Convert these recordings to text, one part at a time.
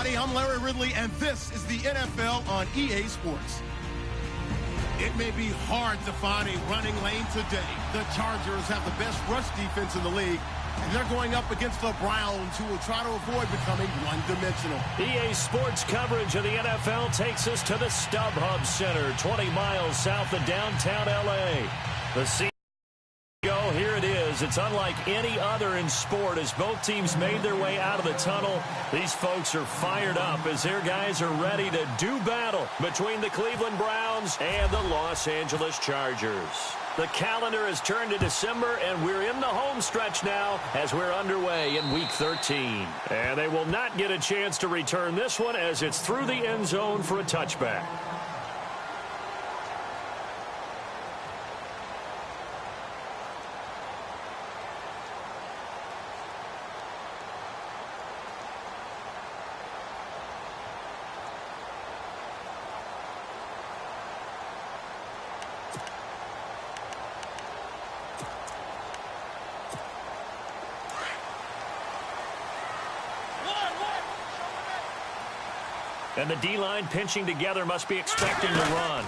everybody. I'm Larry Ridley, and this is the NFL on EA Sports. It may be hard to find a running lane today. The Chargers have the best rush defense in the league, and they're going up against the Browns, who will try to avoid becoming one-dimensional. EA Sports coverage of the NFL takes us to the StubHub Center, 20 miles south of downtown L.A. Here it is. It's unlike any other in sport as both teams made their way out of the tunnel. These folks are fired up as their guys are ready to do battle between the Cleveland Browns and the Los Angeles Chargers. The calendar has turned to December, and we're in the home stretch now as we're underway in Week 13. And they will not get a chance to return this one as it's through the end zone for a touchback. And the D-line pinching together must be expecting to run.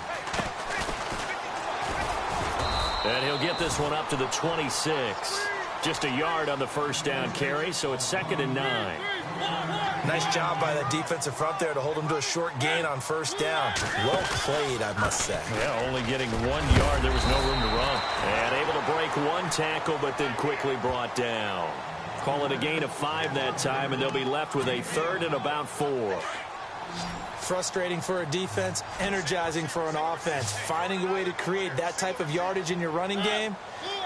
And he'll get this one up to the 26. Just a yard on the first down carry, so it's 2nd and 9. Nice job by the defensive front there to hold him to a short gain on first down. Well played, I must say. Yeah, only getting 1 yard. There was no room to run. And able to break one tackle, but then quickly brought down. Call it a gain of 5 that time, and they'll be left with a 3rd and about 4. Frustrating for a defense, energizing for an offense. Finding a way to create that type of yardage in your running game,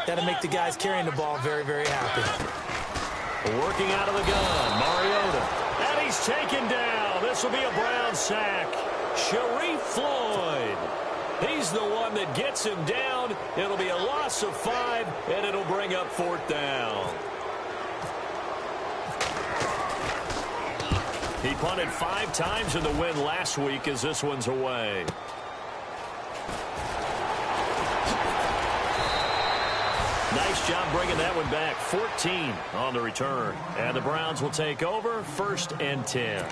that'll make the guys carrying the ball very, very happy. Working out of the gun, Mariota. And he's taken down. This will be a Brown sack. Sharif Floyd. He's the one that gets him down. It'll be a loss of 5, and it'll bring up 4th down. He punted 5 times in the win last week as this one's away. Nice job bringing that one back. 14 on the return. And the Browns will take over 1st and 10.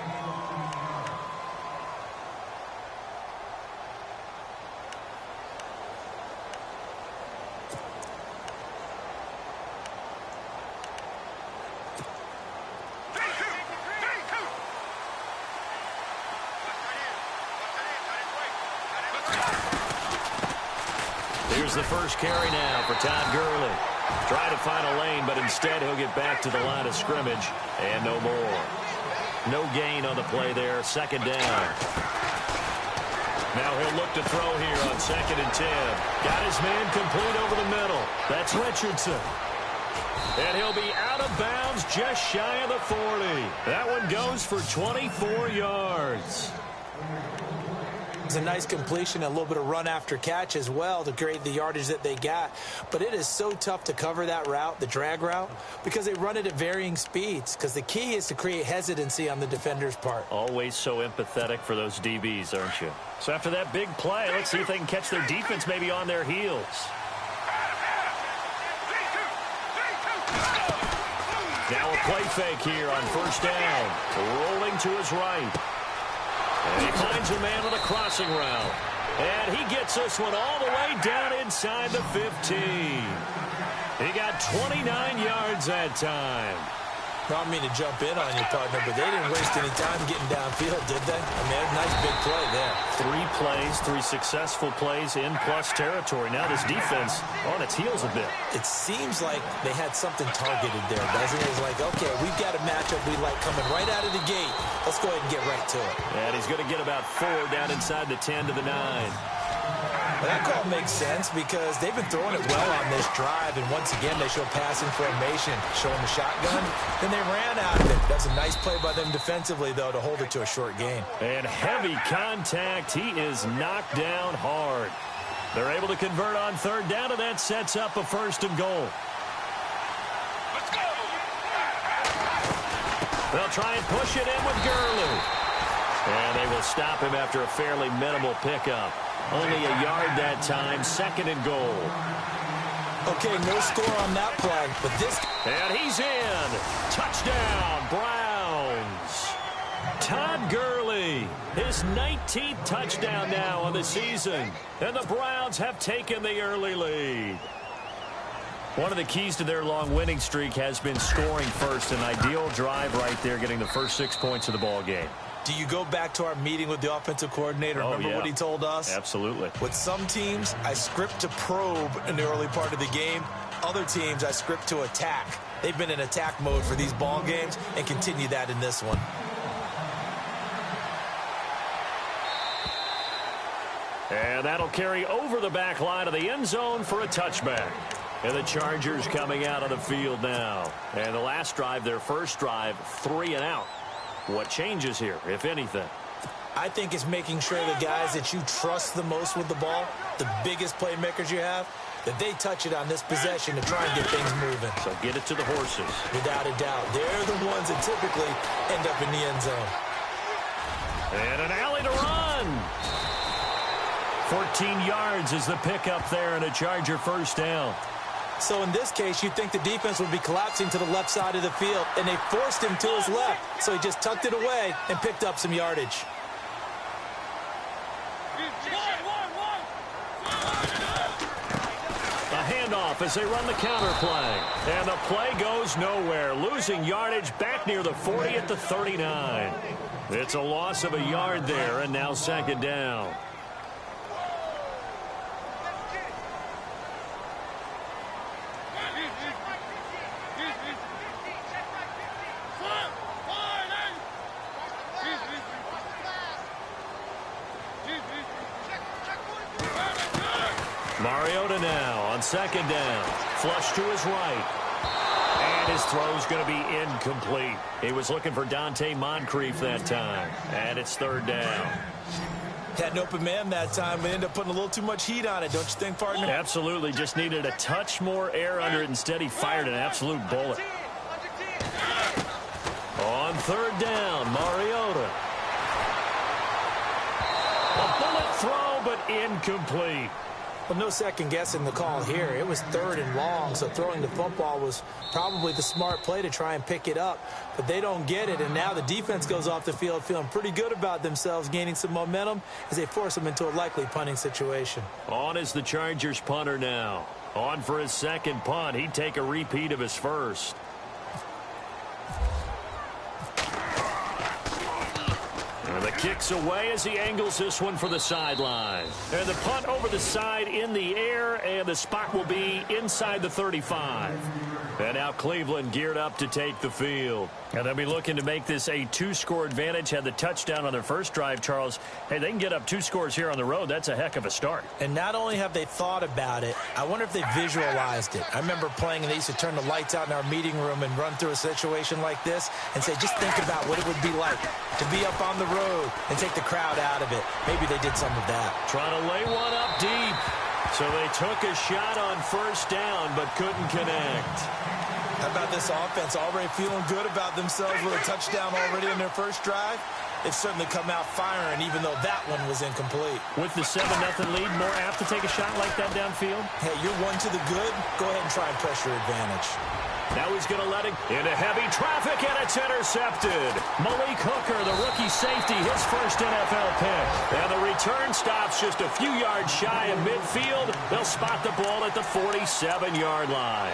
Here's the first carry now for Todd Gurley. Trying to find a lane, but instead he'll get back to the line of scrimmage. And no more. No gain on the play there. 2nd down. Now he'll look to throw here on 2nd and 10. Got his man complete over the middle. That's Richardson. And he'll be out of bounds just shy of the 40. That one goes for 24 yards. It's a nice completion, a little bit of run after catch as well to create the yardage that they got. But it is so tough to cover that route, the drag route, because they run it at varying speeds. Because the key is to create hesitancy on the defender's part. Always so empathetic for those DBs, aren't you? So after that big play, let's see if they can catch their defense maybe on their heels. Now a play fake here on 1st down. Rolling to his right. And he finds a man with a crossing route. And he gets this one all the way down inside the 15. He got 29 yards that time. I don't mean to jump in on your partner, but they didn't waste any time getting downfield, did they? I mean, a nice big play there. 3 plays, 3 successful plays in plus territory. Now this defense on its heels a bit. It seems like they had something targeted there, doesn't it? It's like, okay, we've got a matchup we like coming right out of the gate. Let's go ahead and get right to it. And he's going to get about 4 down inside the 10 to the 9. Well, that call makes sense because they've been throwing it well on this drive, and once again, they show passing formation, showing the shotgun. Then they ran out of it. That's a nice play by them defensively, though, to hold it to a short gain. And heavy contact. He is knocked down hard. They're able to convert on 3rd down, and that sets up a 1st and goal. Let's go! They'll try and push it in with Gurley. And they will stop him after a fairly minimal pickup. Only a yard that time, 2nd and goal. Okay, no score on that play, but this... And he's in. Touchdown, Browns. Todd Gurley, his 19th touchdown now on the season. And the Browns have taken the early lead. One of the keys to their long winning streak has been scoring first. An ideal drive right there, getting the first 6 points of the ball game. Do you go back to our meeting with the offensive coordinator? Remember what he told us? Absolutely. With some teams, I script to probe in the early part of the game. Other teams, I script to attack. They've been in attack mode for these ball games and continue that in this one. And that'll carry over the back line of the end zone for a touchback. And the Chargers coming out of the field now. And the last drive, their first drive, 3 and out. What changes here, if anything? I think it's making sure the guys that you trust the most with the ball, the biggest playmakers you have, that they touch it on this possession to try and get things moving. So get it to the horses. Without a doubt. They're the ones that typically end up in the end zone. And an alley to run. 14 yards is the pickup there and a Charger first down. So in this case, you'd think the defense would be collapsing to the left side of the field, and they forced him to his left. So he just tucked it away and picked up some yardage. A handoff as they run the counter play. And the play goes nowhere. Losing yardage back near the 40 at the 39. It's a loss of a yard there, and now second down. Mariota now on second down. Flush to his right. And his throw's going to be incomplete. He was looking for Dante Moncrief that time. And it's third down. Had an open man that time, but ended up putting a little too much heat on it, don't you think, partner? Absolutely. Just needed a touch more air under it. Instead, he fired an absolute bullet. On third down, Mariota. A bullet throw, but incomplete. Well, no second guessing the call here. It was third and long, so throwing the football was probably the smart play to try and pick it up. But they don't get it, and now the defense goes off the field feeling pretty good about themselves, gaining some momentum as they force them into a likely punting situation. On is the Chargers punter now. On for his second punt. He'd take a repeat of his first. And the kick's away as he angles this one for the sideline. And the punt over the side in the air, and the spot will be inside the 35. And now Cleveland geared up to take the field. And they'll be looking to make this a 2-score advantage. Had the touchdown on their first drive, Charles. Hey, they can get up 2 scores here on the road. That's a heck of a start. And not only have they thought about it, I wonder if they visualized it. I remember playing, and they used to turn the lights out in our meeting room and run through a situation like this and say, just think about what it would be like to be up on the road and take the crowd out of it. Maybe they did some of that. Trying to lay one up deep. So they took a shot on first down but couldn't connect. How about this offense already feeling good about themselves with a touchdown already in their first drive? They've certainly come out firing, even though that one was incomplete. With the 7-0 lead, more apt to take a shot like that downfield? Hey, you're one to the good. Go ahead and try and press your advantage. Now he's going to let it into heavy traffic, and it's intercepted. Malik Hooker, the rookie safety, his first NFL pick. And the return stops just a few yards shy of midfield. They'll spot the ball at the 47-yard line.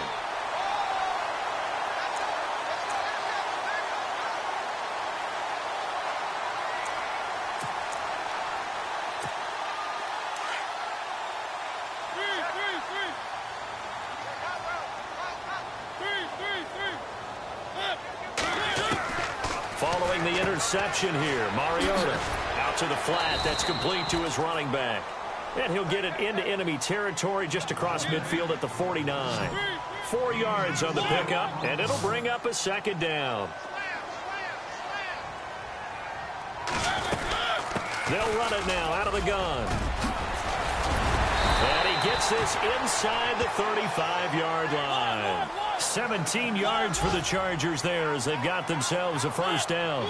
Following the interception here, Mariota out to the flat. That's complete to his running back. And he'll get it into enemy territory just across midfield at the 49. 4 yards on the pickup, and it'll bring up a second down. They'll run it now out of the gun. And he gets this inside the 35-yard line. 17 yards for the Chargers there as they've got themselves a first down.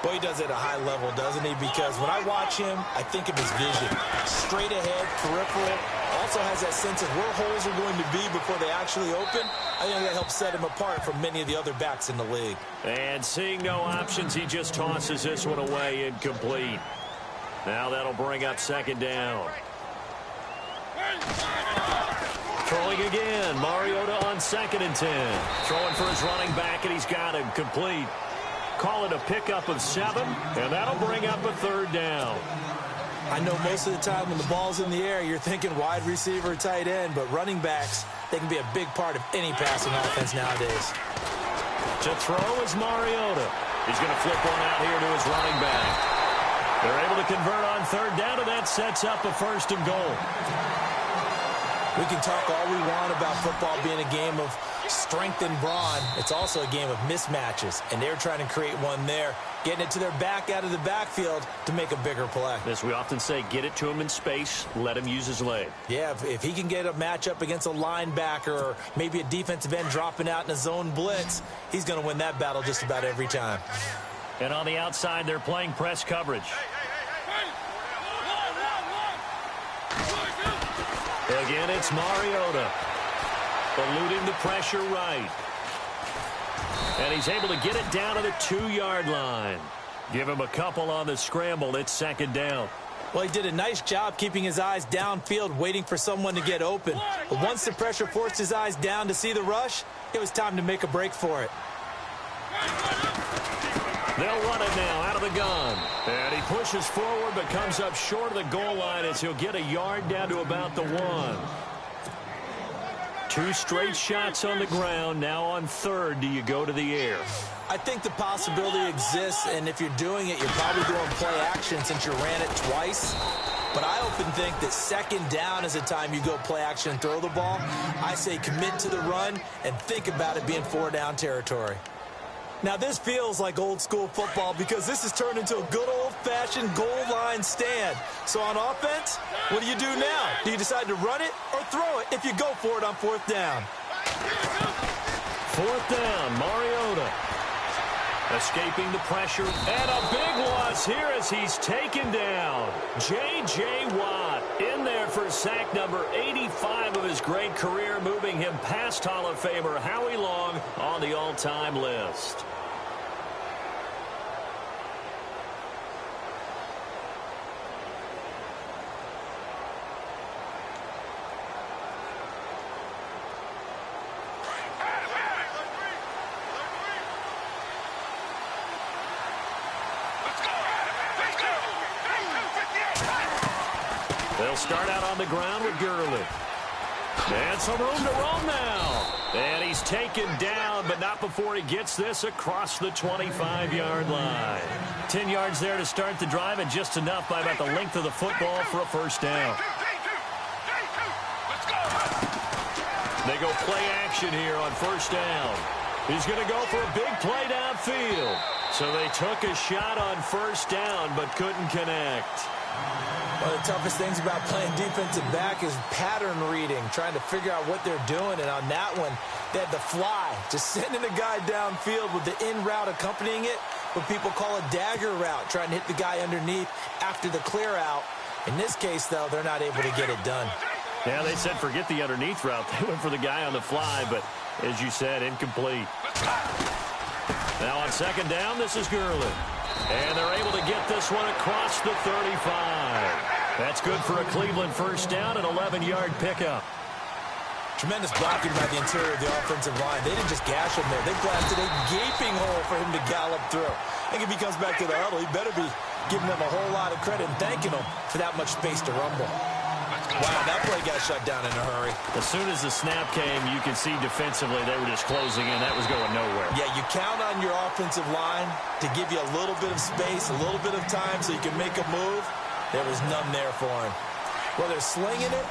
Boy, he does it at a high level, doesn't he? Because when I watch him, I think of his vision. Straight ahead, peripheral, also has that sense of where holes are going to be before they actually open. I think that helps set him apart from many of the other backs in the league. And seeing no options, he just tosses this one away incomplete. Now that'll bring up second down. Throwing again. Mariota on 2nd and 10. Throwing for his running back, and he's got him complete. Call it a pickup of 7, and that'll bring up a 3rd down. I know most of the time when the ball's in the air, you're thinking wide receiver, tight end, but running backs, they can be a big part of any passing offense nowadays. To throw is Mariota. He's going to flip one out here to his running back. They're able to convert on 3rd down, and that sets up a 1st and goal. We can talk all we want about football being a game of strength and brawn. It's also a game of mismatches, and they're trying to create one there, getting it to their back out of the backfield to make a bigger play. As we often say, get it to him in space, let him use his leg. Yeah, if he can get a matchup against a linebacker or maybe a defensive end dropping out in a zone blitz, he's going to win that battle just about every time. And on the outside, they're playing press coverage. Again, it's Mariota. Eluding the pressure right. And he's able to get it down to the 2-yard line. Give him a couple on the scramble. It's 2nd down. Well, he did a nice job keeping his eyes downfield, waiting for someone to get open. But once the pressure forced his eyes down to see the rush, it was time to make a break for it. They'll run it now out of the gun. And he pushes forward but comes up short of the goal line as he'll get a yard down to about the 1. 2 straight shots on the ground. Now on 3rd, do you go to the air? I think the possibility exists, and if you're doing it, you're probably doing play action since you ran it twice. But I often think that 2nd down is the time you go play action and throw the ball. I say commit to the run and think about it being 4-down territory. Now, this feels like old-school football because this has turned into a good old-fashioned goal line stand. So on offense, what do you do now? Do you decide to run it or throw it if you go for it on 4th down? 4th down, Mariota. Escaping the pressure, and a big loss here as he's taken down. J.J. Watt in there for sack number 85 of his great career, moving him past Hall of Famer Howie Long on the all-time list. They'll start out on the ground with Gurley. And some room to roam now. And he's taken down, but not before he gets this across the 25-yard line. 10 yards there to start the drive, and just enough by about the length of the football for a 1st down. They go play action here on 1st down. He's going to go for a big play downfield. So they took a shot on 1st down, but couldn't connect. One of the toughest things about playing defensive back is pattern reading, trying to figure out what they're doing. And on that one, they had the fly, just sending a guy downfield with the in route accompanying it, what people call a dagger route, trying to hit the guy underneath after the clear out. In this case, though, they're not able to get it done. Yeah, they said forget the underneath route. They went for the guy on the fly, but as you said, incomplete. Now on 2nd down, this is Gurley. And they're able to get this one across the 35. That's good for a Cleveland 1st down, an 11-yard pickup. Tremendous blocking by the interior of the offensive line. They didn't just gash him there. They blasted a gaping hole for him to gallop through. I think if he comes back to the huddle, he better be giving them a whole lot of credit and thanking them for that much space to rumble. Wow, that play got shut down in a hurry. As soon as the snap came, you could see defensively they were just closing in. That was going nowhere. Yeah, you count on your offensive line to give you a little bit of space, a little bit of time so you can make a move. There was none there for him. Well, they're slinging it,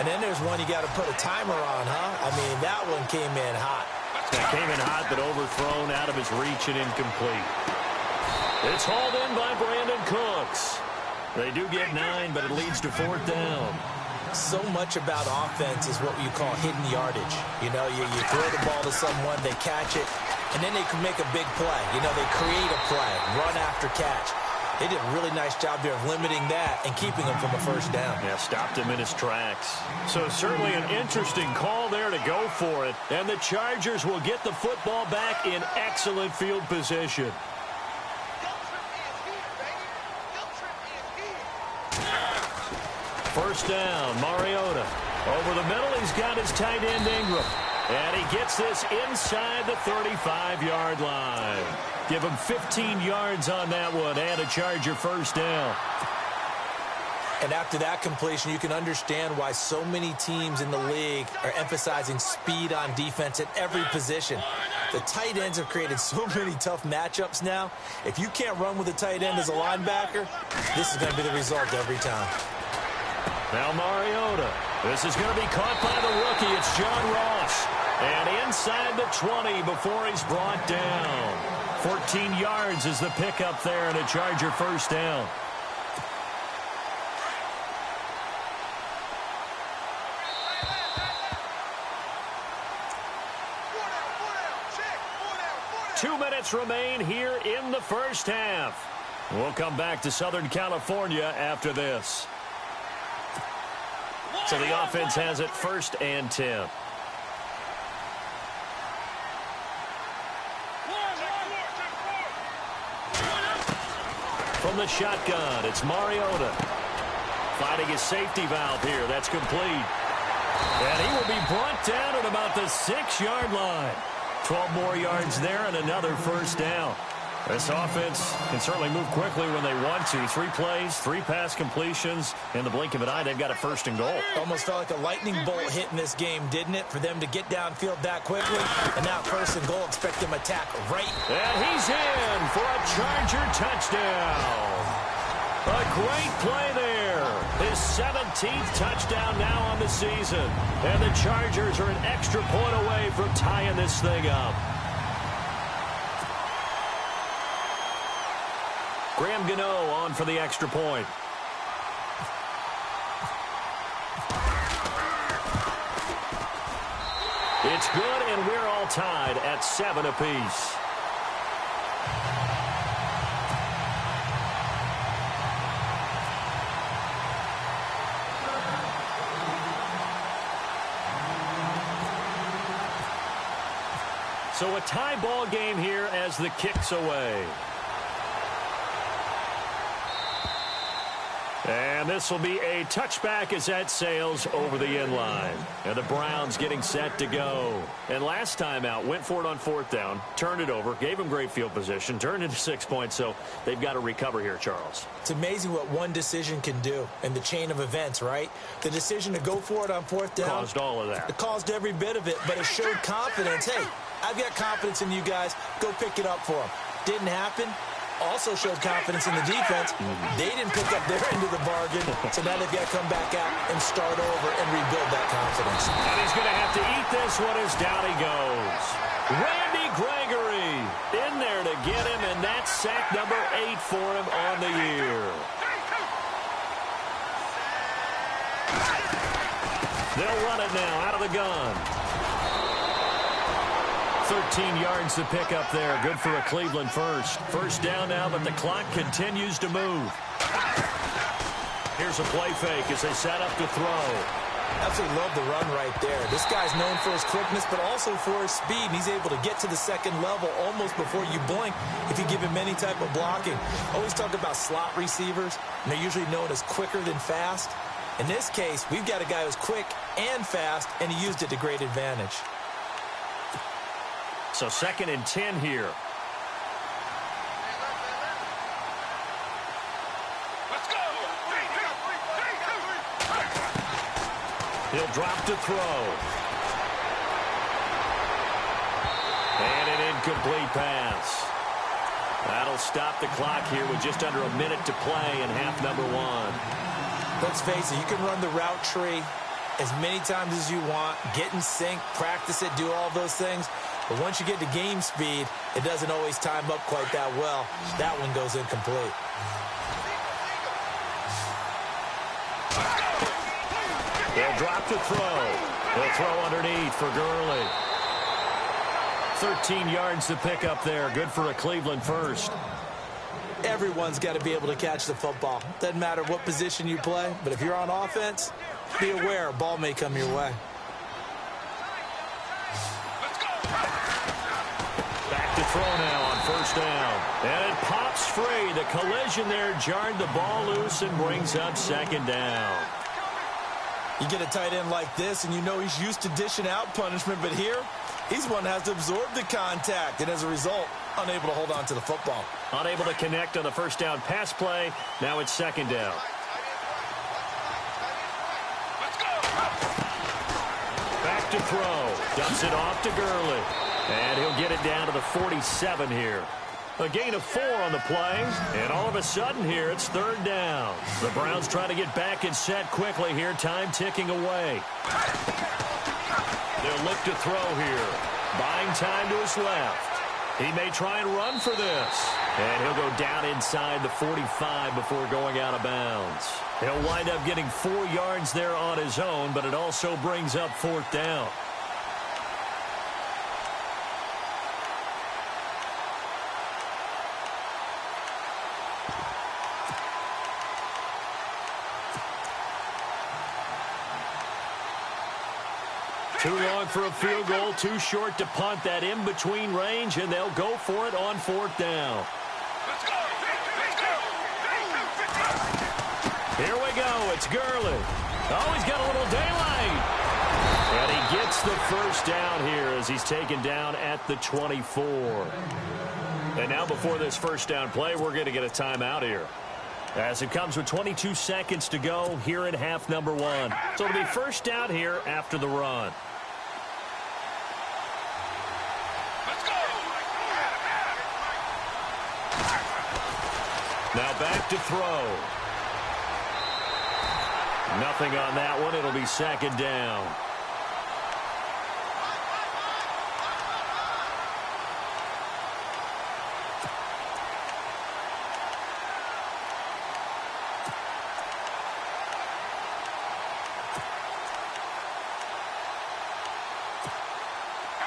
and then there's one you got to put a timer on, huh? I mean, that one came in hot. That came in hot, but overthrown out of his reach and incomplete. It's hauled in by Brandon Cooks. They do get 9, but it leads to 4th down. So much about offense is what you call hidden yardage. You know, you throw the ball to someone, they catch it, and then they can make a big play. You know, they create a play, run after catch. They did a really nice job there of limiting that and keeping him from a first down. Yeah, stopped him in his tracks. So certainly an interesting call there to go for it. And the Chargers will get the football back in excellent field position. First down, Mariota. Over the middle, he's got his tight end Ingram. And he gets this inside the 35-yard line. Give him 15 yards on that one and a Charger first down. And after that completion, you can understand why so many teams in the league are emphasizing speed on defense at every position. The tight ends have created so many tough matchups now. If you can't run with a tight end as a linebacker, this is going to be the result every time. Now Mariota. This is going to be caught by the rookie. It's John Ross. And inside the 20 before he's brought down. 14 yards is the pickup there and a Charger first down. Two minutes remain here in the first half. We'll come back to Southern California after this. So the offense has it 1st and 10. From the shotgun, it's Mariota. Finding his safety valve here. That's complete. And he will be brought down at about the 6-yard line. 12 more yards there and another first down. This offense can certainly move quickly when they want to. 3 plays, 3 pass completions. In the blink of an eye, they've got a 1st and goal. Almost felt like a lightning bolt hit in this game, didn't it? For them to get downfield that quickly. And now 1st and goal, expect them to attack right. And he's in for a Charger touchdown. A great play there. His 17th touchdown now on the season. And the Chargers are an extra point away from tying this thing up. Graham Gano on for the extra point. It's good, and we're all tied at 7 apiece. So a tie ball game here as the kick's away. And this will be a touchback as that sails over the end line. And the Browns getting set to go. And last time out, went for it on 4th down, turned it over, gave them great field position, turned into 6 points, so they've got to recover here, Charles. It's amazing what one decision can do in the chain of events, right? The decision to go for it on 4th down. Caused all of that. It caused every bit of it, but it showed confidence. Hey, I've got confidence in you guys. Go pick it up for them. Didn't happen. Also showed confidence in the defense. They didn't pick up their end of the bargain, so now they've got to come back out and start over and rebuild that confidence. And he's going to have to eat this one as down he goes. Randy Gregory in there to get him, and that's sack number 8 for him on the year. They'll run it now out of the gun. 13 yards to pick up there. Good for a Cleveland first. First down now, but the clock continues to move. Here's a play fake as they set up to throw. Absolutely love the run right there. This guy's known for his quickness, but also for his speed. He's able to get to the second level almost before you blink if you give him any type of blocking. Always talk about slot receivers, and they're usually known as quicker than fast. In this case, we've got a guy who's quick and fast, and he used it to great advantage. So 2nd and 10 here. Let's go. He'll drop to throw. And an incomplete pass. That'll stop the clock here with just under a minute to play in half number 1. Let's face it, you can run the route tree as many times as you want, get in sync, practice it, do all those things. But once you get to game speed, it doesn't always time up quite that well. That one goes incomplete. They'll drop to throw. They'll throw underneath for Gurley. 13 yards to pick up there. Good for a Cleveland first. Everyone's got to be able to catch the football. Doesn't matter what position you play, but if you're on offense, be aware a ball may come your way. Back to throw now on first down. And it pops free. The collision there jarred the ball loose and brings up second down. You get a tight end like this, and you know he's used to dishing out punishment, but here, he's one that has to absorb the contact, and as a result, unable to hold on to the football. Unable to connect on the first down pass play. Now it's second down. Back to throw. Dumps it off to Gurley. And he'll get it down to the 47 here. A gain of 4 on the play, and all of a sudden here, it's third down. The Browns trying to get back and set quickly here, time ticking away. They'll look to throw here. Buying time to his left. He may try and run for this. And he'll go down inside the 45 before going out of bounds. He'll wind up getting 4 yards there on his own, but it also brings up fourth down. Too long for a field goal, too short to punt that in-between range, and they'll go for it on fourth down. Here we go. It's Gurley. Oh, he's got a little daylight. And he gets the first down here as he's taken down at the 24. And now before this first down play, we're going to get a timeout here, as it comes with 22 seconds to go here in half number 1. So it'll be first down here after the run. Now back to throw. Nothing on that one. It'll be second down.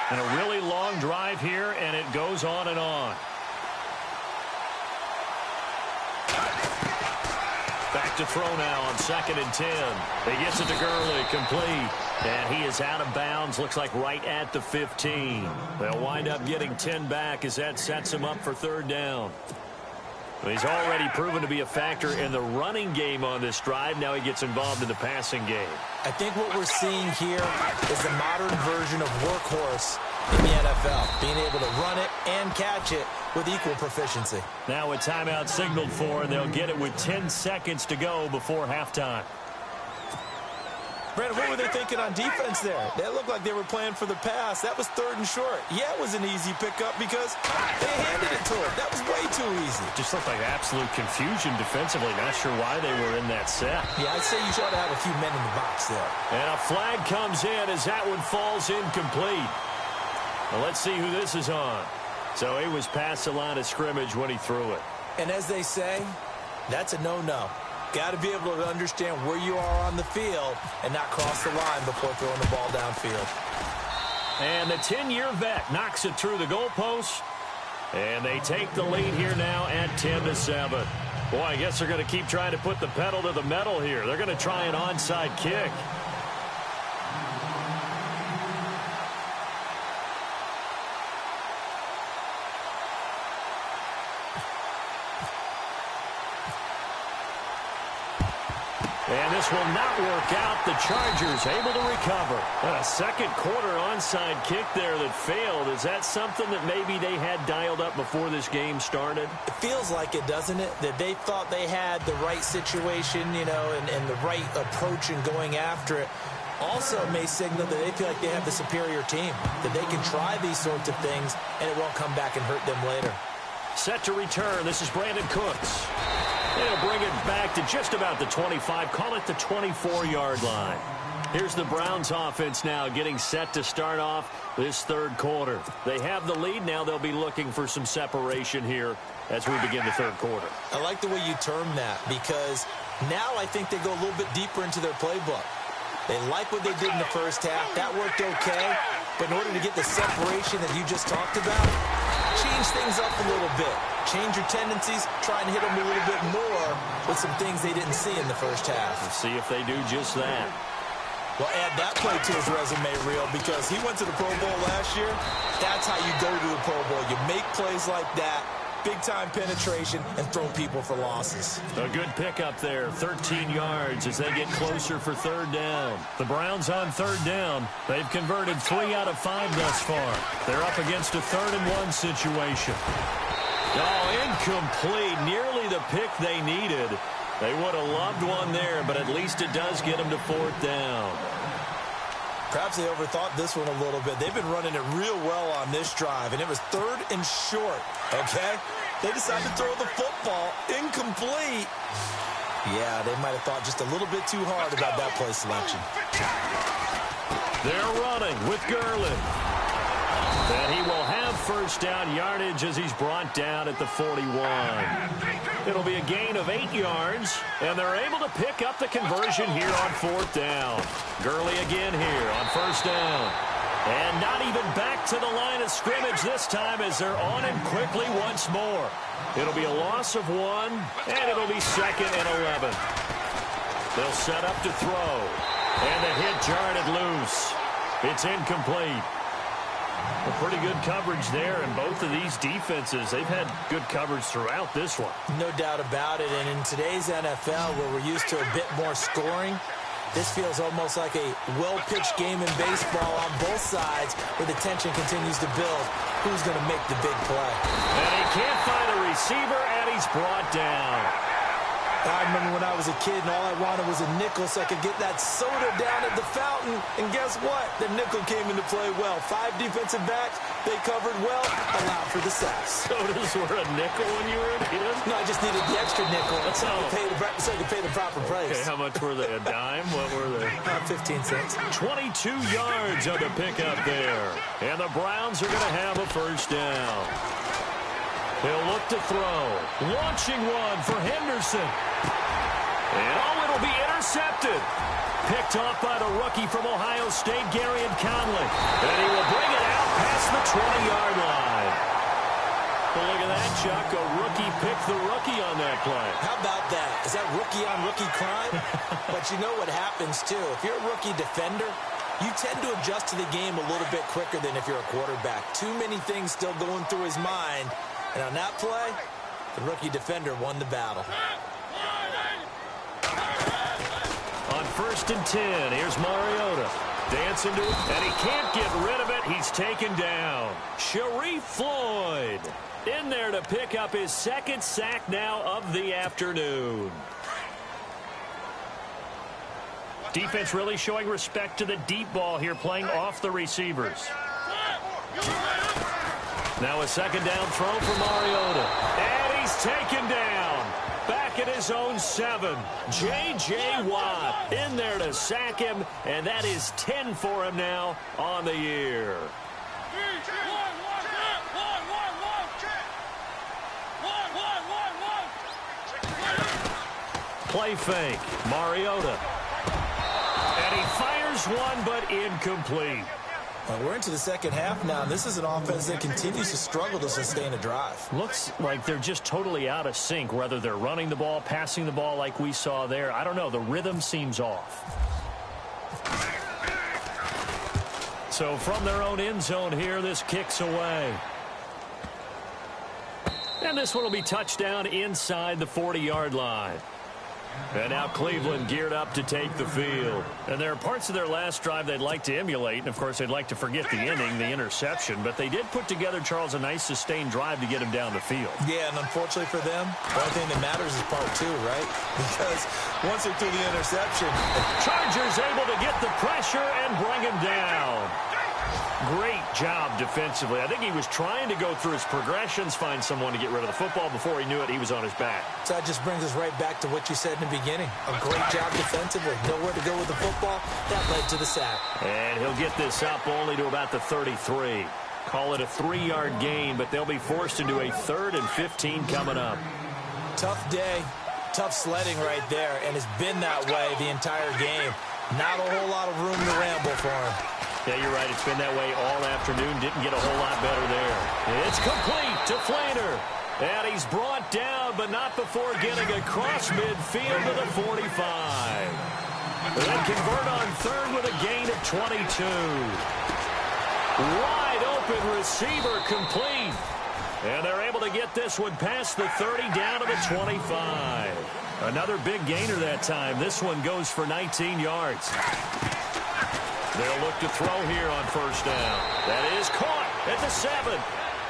And a really long drive here, and it goes on and on. Back to throw now on 2nd and 10. He gets it to Gurley, complete. And he is out of bounds, looks like right at the 15. They'll wind up getting 10 back as that sets him up for third down. He's already proven to be a factor in the running game on this drive. Now he gets involved in the passing game. I think what we're seeing here is the modern version of workhorse in the NFL, being able to run it and catch it with equal proficiency. Now a timeout signaled for, and they'll get it with 10 seconds to go before halftime. Brandon, what were they thinking on defense there? They looked like they were playing for the pass. That was 3rd and short. Yeah, it was an easy pickup because they handed it to him. That was way too easy. Just looked like absolute confusion defensively. Not sure why they were in that set. Yeah, I'd say you ought to have a few men in the box there. And a flag comes in as that one falls incomplete. Well, let's see who this is on. So he was past the line of scrimmage when he threw it. And as they say, that's a no-no. Got to be able to understand where you are on the field and not cross the line before throwing the ball downfield. And the 10-year vet knocks it through the goalpost. And they take the lead here now at 10-7. Boy, I guess they're going to keep trying to put the pedal to the metal here. They're going to try an onside kick. And this will not work out. The Chargers able to recover. A second quarter onside kick there that failed. Is that something that maybe they had dialed up before this game started? It feels like it, doesn't it? That they thought they had the right situation, you know, and the right approach in going after it. Also may signal that they feel like they have the superior team, that they can try these sorts of things and it won't come back and hurt them later. Set to return. This is Brandon Cooks. They'll bring it back to just about the 25. Call it the 24-yard line. Here's the Browns offense now getting set to start off this third quarter. They have the lead. Now they'll be looking for some separation here as we begin the third quarter. I like the way you term that because now I think they go a little bit deeper into their playbook. They like what they did in the first half. That worked okay. But in order to get the separation that you just talked about, change things up a little bit. change your tendencies, try and hit them a little bit more with some things they didn't see in the first half. Let's see if they do just that. Well, add that play to his resume reel because he went to the Pro Bowl last year. That's how you go to the Pro Bowl. You make plays like that, big-time penetration, and throw people for losses. A good pickup there, 13 yards as they get closer for third down. The Browns on third down. They've converted 3 out of 5 thus far. They're up against a 3rd-and-1 situation. Oh, incomplete. Nearly the pick they needed. They would have loved one there, but at least it does get them to 4th down. Perhaps they overthought this one a little bit. They've been running it real well on this drive, and it was 3rd and short, okay? They decided to throw the football incomplete. Yeah, they might have thought just a little bit too hard about that play selection. They're running with Gurley. And he will have first down yardage as he's brought down at the 41. It'll be a gain of 8 yards, and they're able to pick up the conversion here on 4th down. Gurley again here on first down. And not even back to the line of scrimmage this time as they're on him quickly once more. It'll be a loss of 1, and it'll be 2nd and 11. They'll set up to throw. And the hit jarred loose. It's incomplete. Well, pretty good coverage there, and both of these defenses, they've had good coverage throughout this one. No doubt about it, and in today's NFL, where we're used to a bit more scoring, this feels almost like a well-pitched game in baseball on both sides, where the tension continues to build. Who's going to make the big play? And he can't find a receiver, and he's brought down. I remember when I was a kid and all I wanted was a nickel so I could get that soda down at the fountain. And guess what? The nickel came into play well. 5 defensive backs, they covered well, allowed for the sacks. Sodas were a nickel when you were a kid? No, I just needed the extra nickel so I could pay the proper price. Okay, how much were they? A dime? What were they? 15 cents. 22 yards on the pickup there. And the Browns are going to have a first down. He'll look to throw. Launching one for Henderson. And it'll be intercepted. Picked off by the rookie from Ohio State, Garyon Conley. And he will bring it out past the 20-yard line. Well, look at that, Chuck. A rookie picked the rookie on that play. How about that? Is that rookie-on-rookie crime? But you know what happens, too. If you're a rookie defender, you tend to adjust to the game a little bit quicker than if you're a quarterback. Too many things still going through his mind. And on that play, the rookie defender won the battle. On 1st and 10, here's Mariota. Dancing to it, and he can't get rid of it. He's taken down. Sharif Floyd in there to pick up his 2nd sack now of the afternoon. Defense really showing respect to the deep ball here, playing off the receivers. Now a 2nd down throw for Mariota. And he's taken down. Back at his own 7. J.J. Watt in there to sack him. And that is 10 for him now on the year. Play fake. Mariota. And he fires one, but incomplete. Well, we're into the second half now, and this is an offense that continues to struggle to sustain a drive. Looks like they're just totally out of sync, whether they're running the ball, passing the ball like we saw there. I don't know. The rhythm seems off. So from their own end zone here, this kicks away. And this one will be touchdown inside the 40-yard line. And now Cleveland geared up to take the field. And there are parts of their last drive they'd like to emulate. And, of course, they'd like to forget the ending, the interception. But they did put together, Charles, a nice sustained drive to get him down the field. Yeah, and unfortunately for them, the only thing that matters is part 2, right? Because once they're through the interception, Chargers able to get the pressure and bring him down. Great job defensively. I think he was trying to go through his progressions, find someone to get rid of the football. Before he knew it, he was on his back. So that just brings us right back to what you said in the beginning. A great job defensively. Nowhere to go with the football. That led to the sack. And he'll get this up only to about the 33. Call it a 3-yard gain, but they'll be forced into a 3rd and 15 coming up. Tough day. Tough sledding right there, and it's been that way the entire game. Not a whole lot of room to ramble for him. Yeah, you're right. It's been that way all afternoon. Didn't get a whole lot better there. It's complete to Flater. And he's brought down, but not before getting across midfield to the 45. And then convert on third with a gain of 22. Wide open receiver complete. And they're able to get this one past the 30 down to the 25. Another big gainer that time. This one goes for 19 yards. They'll look to throw here on first down. That is caught at the 7.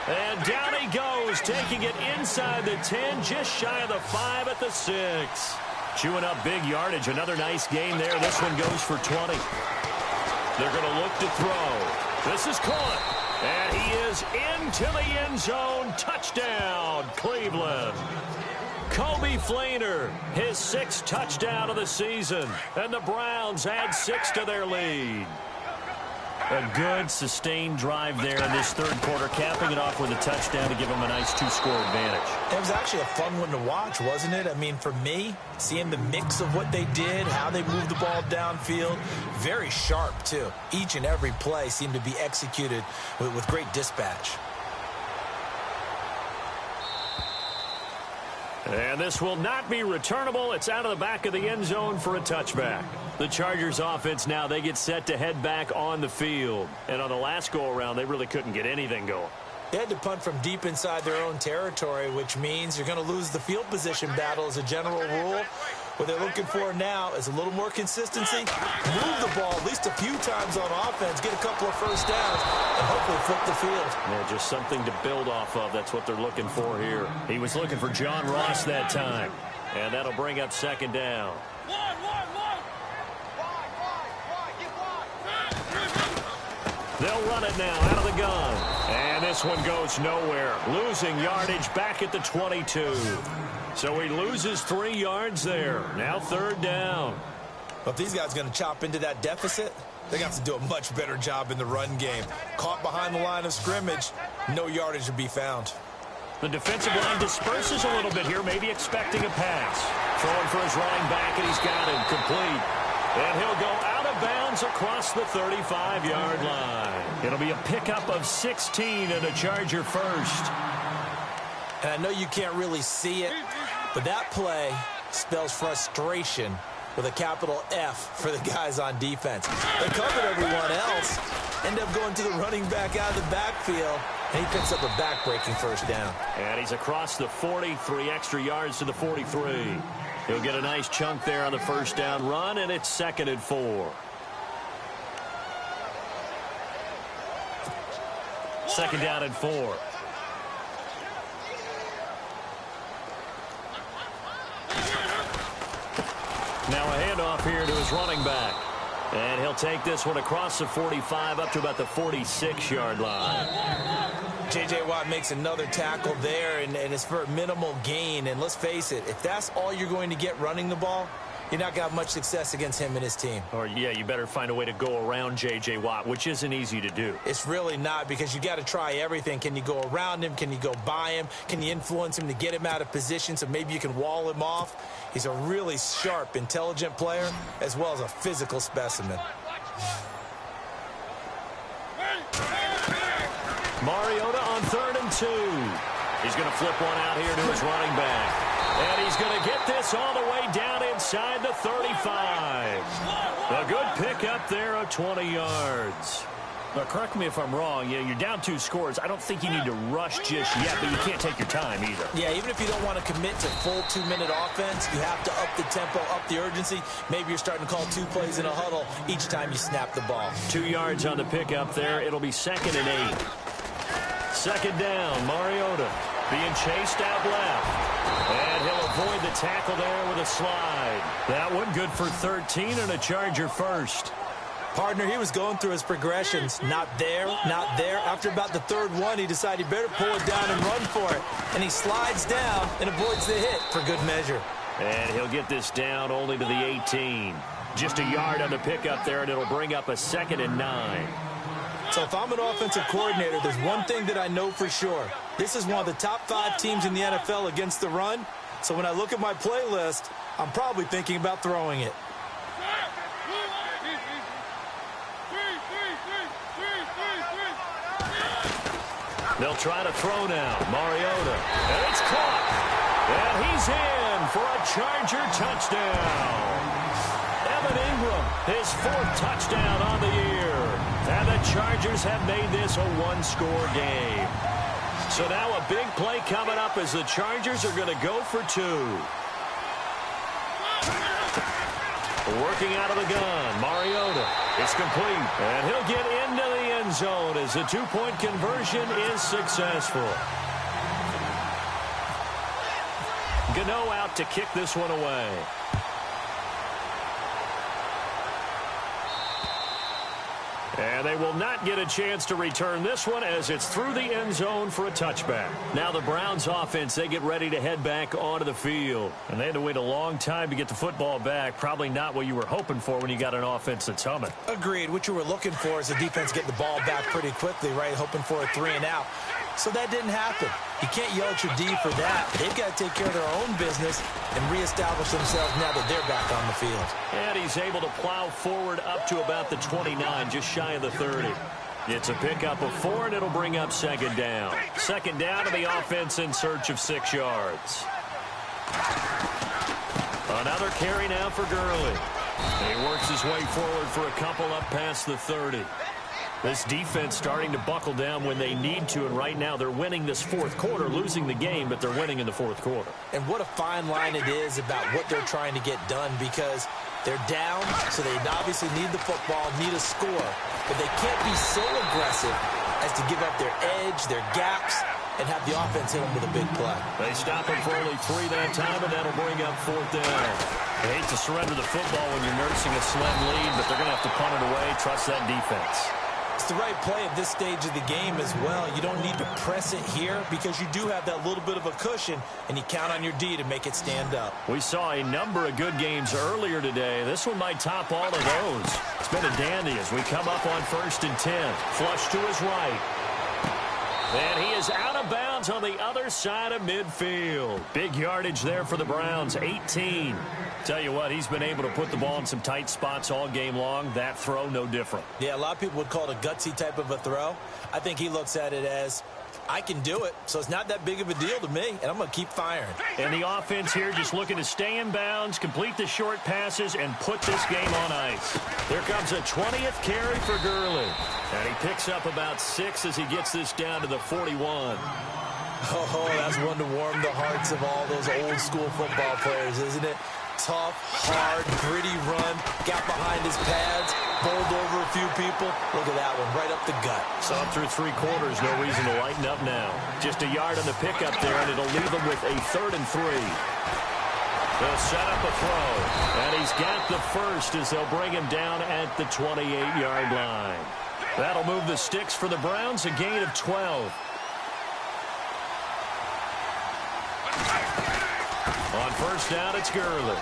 And down he goes, taking it inside the 10, just shy of the 5 at the 6. Chewing up big yardage. Another nice gain there. This one goes for 20. They're going to look to throw. This is caught. And he is into the end zone. Touchdown, Cleveland. Kobe Fleener, his 6th touchdown of the season. And the Browns add 6 to their lead. A good, sustained drive there in this third quarter, capping it off with a touchdown to give them a nice 2-score advantage. It was actually a fun one to watch, wasn't it? I mean, for me, seeing the mix of what they did, how they moved the ball downfield, very sharp, too. Each and every play seemed to be executed with great dispatch. And this will not be returnable. It's out of the back of the end zone for a touchback. The Chargers offense now, they get set to head back on the field. And on the last go-around, they really couldn't get anything going. They had to punt from deep inside their own territory, which means you're going to lose the field position battle as a general rule. What they're looking for now is a little more consistency, move the ball at least a few times on offense, get a couple of first downs, and hopefully flip the field. Yeah, just something to build off of. That's what they're looking for here. He was looking for John Ross that time, and that'll bring up second down. They'll run it now out of the gun. And this one goes nowhere. Losing yardage back at the 22. So he loses 3 yards there. Now third down. But if these guys are going to chop into that deficit, they're going to have to do a much better job in the run game. Caught behind the line of scrimmage, no yardage to be found. The defensive line disperses a little bit here, maybe expecting a pass. Throwing for his running back, and he's got him complete. And he'll go out of bounds across the 35-yard line. It'll be a pickup of 16 and a Charger first. And I know you can't really see it, but that play spells frustration with a capital F for the guys on defense. They covered everyone else, end up going to the running back out of the backfield, and he picks up a back-breaking first down. And he's across the 40, 3 extra yards to the 43. He'll get a nice chunk there on the first down run, and it's 2nd and 4. Second down and 4. Now a handoff here to his running back. And he'll take this one across the 45 up to about the 46-yard line. J.J. Watt makes another tackle there, and it's for a minimal gain. And let's face it, if that's all you're going to get running the ball, you're not going to have much success against him and his team. Or, yeah, you better find a way to go around J.J. Watt, which isn't easy to do. It's really not, because you got to try everything. Can you go around him? Can you go by him? Can you influence him to get him out of position so maybe you can wall him off? He's a really sharp, intelligent player, as well as a physical specimen. Mariota on 3rd and 2. He's going to flip one out here to his running back. And he's going to get this all the way down inside the 35. A good pickup there of 20 yards. Now, correct me if I'm wrong. You're down 2 scores. I don't think you need to rush just yet, but you can't take your time either. Yeah, even if you don't want to commit to full 2-minute offense, you have to up the tempo, up the urgency. Maybe you're starting to call 2 plays in a huddle each time you snap the ball. 2 yards on the pickup there. It'll be 2nd and 8. Second down, Mariota being chased out left. And he'll avoid the tackle there with a slide. That one good for 13 and a Charger first. Partner, he was going through his progressions. Not there, not there. After about the 3rd one, he decided he better pull it down and run for it. And he slides down and avoids the hit for good measure. And he'll get this down only to the 18. Just a yard on the pickup there, and it'll bring up a 2nd and 9. So if I'm an offensive coordinator, there's one thing that I know for sure. This is one of the top 5 teams in the NFL against the run. So when I look at my playlist, I'm probably thinking about throwing it. They'll try to throw now. Mariota. And it's caught. And he's in for a Charger touchdown. Evan Ingram, his 4th touchdown on the year. And the Chargers have made this a one-score game. So now a big play coming up as the Chargers are going to go for 2. Working out of the gun, Mariota. It's complete, and he'll get into the end zone as the 2-point conversion is successful. Gano out to kick this one away. And they will not get a chance to return this one as it's through the end zone for a touchback. Now the Browns offense, they get ready to head back onto the field. And they had to wait a long time to get the football back. Probably not what you were hoping for when you got an offense that's humming. Agreed. What you were looking for is the defense getting the ball back pretty quickly, right? Hoping for a 3-and-out. So that didn't happen. You can't yell at your D for that. They've got to take care of their own business and reestablish themselves now that they're back on the field. And he's able to plow forward up to about the 29, just shy of the 30. It's a pickup of 4, and it'll bring up 2nd down. 2nd down to the offense in search of 6 yards. Another carry now for Gurley. He works his way forward for a couple up past the 30. This defense starting to buckle down when they need to, and right now they're winning this 4th quarter, losing the game, but they're winning in the 4th quarter. And what a fine line it is about what they're trying to get done, because they're down, so they obviously need the football, need a score, but they can't be so aggressive as to give up their edge, their gaps, and have the offense hit them with a big play. They stop him for only 3 that time, and that'll bring up 4th down. They hate to surrender the football when you're nursing a slim lead, but they're going to have to punt it away, trust that defense. It's the right play at this stage of the game as well. You don't need to press it here because you do have that little bit of a cushion, and you count on your D to make it stand up. We saw a number of good games earlier today. This one might top all of those. It's been a dandy as we come up on 1st and 10. Flush to his right. And he is out of bounds on the other side of midfield. Big yardage there for the Browns, 18. Tell you what, he's been able to put the ball in some tight spots all game long. That throw, no different. Yeah, a lot of people would call it a gutsy type of a throw. I think he looks at it as, I can do it, so it's not that big of a deal to me, and I'm going to keep firing. And the offense here just looking to stay in bounds, complete the short passes, and put this game on ice. There comes a 20th carry for Gurley. And he picks up about 6 as he gets this down to the 41. Oh, that's one to warm the hearts of all those old school football players, isn't it? Tough, hard, gritty run, got behind his pads, bowled over a few people. Look at that one, right up the gut. So through 3 quarters, no reason to lighten up now. Just a yard on the pickup there, and it'll leave him with a 3rd and 3. They'll set up a throw, and he's got the first as they'll bring him down at the 28-yard line. That'll move the sticks for the Browns, a gain of 12. On 1st down, it's Gurley.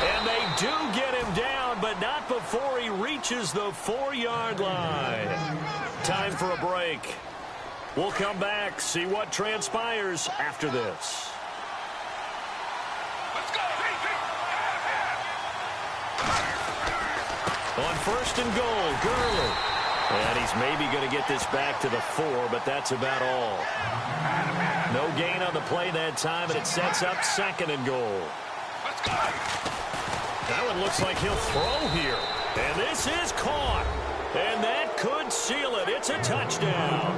And they do get him down, but not before he reaches the 4-yard line. Time for a break. We'll come back, see what transpires after this. On 1st and goal, Gurley. And he's maybe going to get this back to the 4, but that's about all. No gain on the play that time, and it sets up 2nd and goal. That one looks like he'll throw here. And this is caught. And that could seal it. It's a touchdown.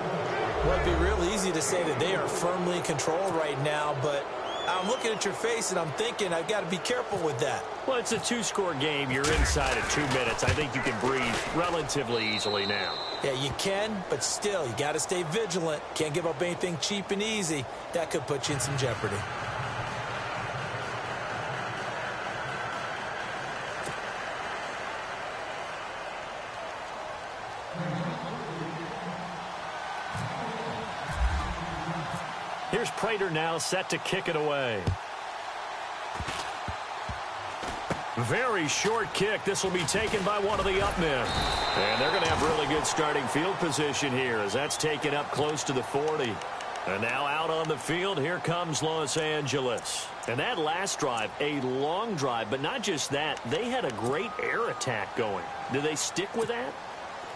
Well, it'd be real easy to say that they are firmly in control right now, but I'm looking at your face and I'm thinking I've got to be careful with that. Well, it's a 2-score game. You're inside of 2 minutes. I think you can breathe relatively easily now. Yeah, you can, but still, you got to stay vigilant. Can't give up anything cheap and easy. That could put you in some jeopardy. Here's Prater now set to kick it away. Very short kick. This will be taken by one of the up men. And they're going to have really good starting field position here as that's taken up close to the 40. And now out on the field, here comes Los Angeles. And that last drive, a long drive, but not just that. They had a great air attack going. Do they stick with that?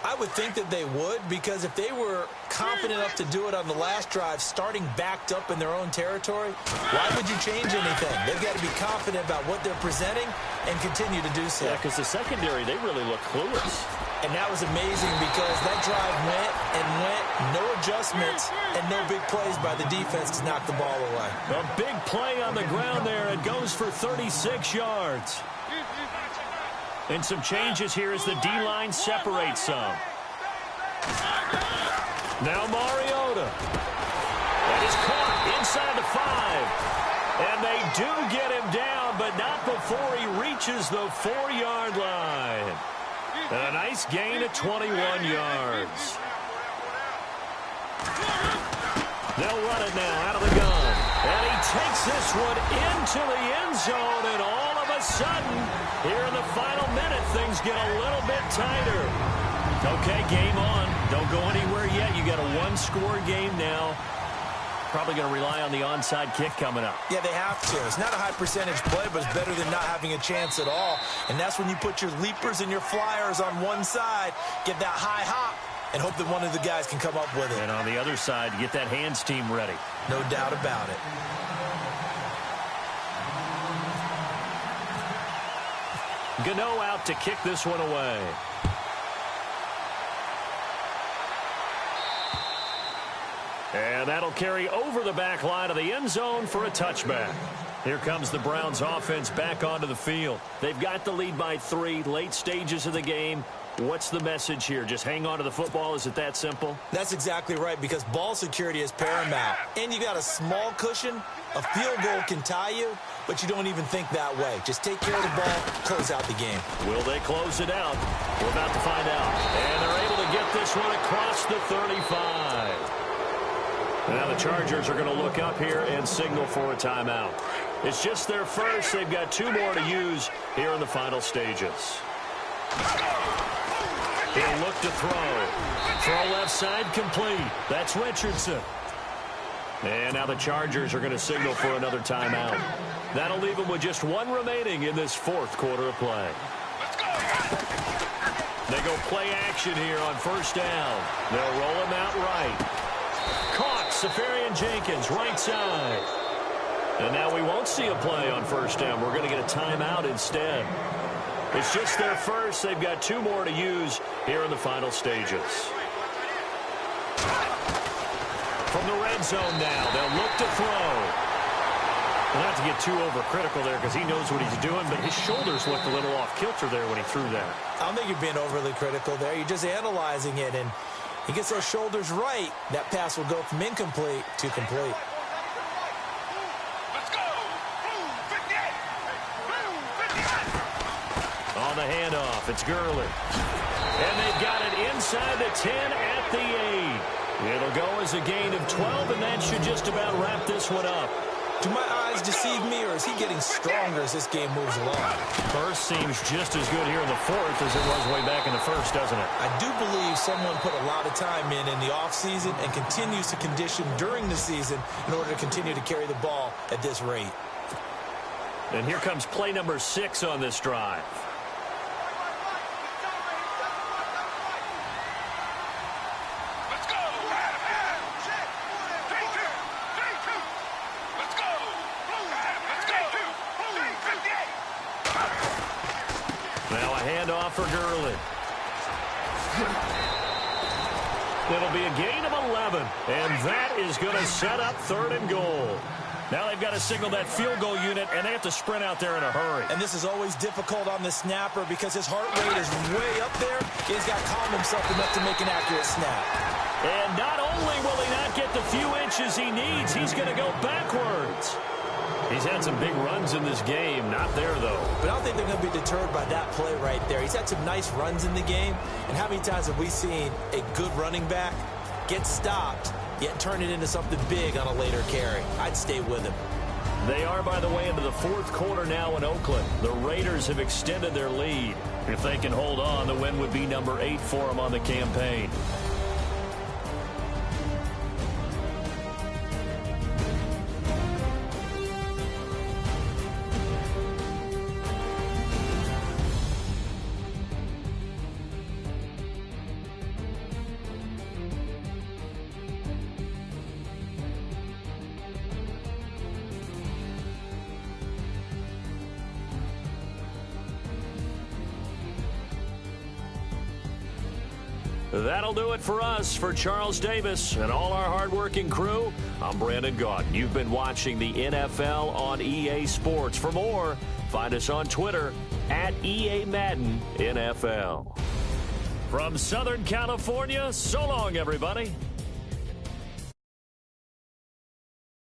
I would think that they would, because if they were confident enough to do it on the last drive, starting backed up in their own territory, why would you change anything? They've got to be confident about what they're presenting and continue to do so. Yeah, because the secondary, they really look clueless. And that was amazing because that drive went and went, no adjustments, and no big plays by the defense to knock the ball away. A big play on the ground there. It goes for 36 yards. And some changes here as the D-line separates some. Now Mariota. That is caught inside the 5. And they do get him down, but not before he reaches the 4-yard line. And a nice gain of 21 yards. They'll run it now out of the gun. And he takes this one into the end zone, and all of a sudden, here in the final minute, things get a little bit tighter. Okay, game on. Don't go anywhere yet. You got a one-score game now. Probably going to rely on the onside kick coming up. Yeah, they have to. It's not a high percentage play, but it's better than not having a chance at all. And that's when you put your leapers and your flyers on one side, get that high hop, and hope that one of the guys can come up with it. And on the other side, get that hands team ready. No doubt about it. Gano out to kick this one away. And that'll carry over the back line of the end zone for a touchback. Here comes the Browns offense back onto the field. They've got the lead by 3, late stages of the game. What's the message here? Just hang on to the football? Is it that simple? That's exactly right, because ball security is paramount. And you got a small cushion. A field goal can tie you, but you don't even think that way. Just take care of the ball, close out the game. Will they close it out? We're about to find out. And they're able to get this one across the 35. Now the Chargers are going to look up here and signal for a timeout. It's just their first. They've got 2 more to use here in the final stages. He'll look to throw. Throw left side complete. That's Richardson. And now the Chargers are going to signal for another timeout. That'll leave them with just 1 remaining in this 4th quarter of play. They go play action here on first down. They'll roll him out right. Caught, Safarian Jenkins, right side. And now we won't see a play on first down. We're going to get a timeout instead. It's just their first. They've got 2 more to use here in the final stages. From the red zone now, they'll look to throw. Well, not to get too overcritical there because he knows what he's doing, but his shoulders looked a little off kilter there when he threw that. I don't think you're being overly critical there. You're just analyzing it, and he gets those shoulders right. That pass will go from incomplete to complete. On the handoff, it's Gurley. And they've got it inside the 10 at the 8. It'll go as a gain of 12, and that should just about wrap this one up. Do my eyes deceive me, or is he getting stronger as this game moves along? First seems just as good here in the 4th as it was way back in the 1st, doesn't it? I do believe someone put a lot of time in the offseason and continues to condition during the season in order to continue to carry the ball at this rate. And here comes play number 6 on this drive. Handoff for Gurley. It'll be a gain of 11, and that is going to set up 3rd and goal. Now they've got to signal that field goal unit, and they have to sprint out there in a hurry. And this is always difficult on the snapper because his heart rate is way up there. He's got to calm himself enough to make an accurate snap. And not only will he not get the few inches he needs, he's going to go backwards. He's had some big runs in this game. Not there, though. But I don't think they're going to be deterred by that play right there. He's had some nice runs in the game. And how many times have we seen a good running back get stopped, yet turn it into something big on a later carry? I'd stay with him. They are, by the way, into the 4th quarter now in Oakland. The Raiders have extended their lead. If they can hold on, the win would be number 8 for them on the campaign. That'll do it for us. For Charles Davis and all our hardworking crew, I'm Brandon Gaudin. You've been watching the NFL on EA Sports. For more, find us on Twitter at EA Madden NFL. From Southern California, so long, everybody.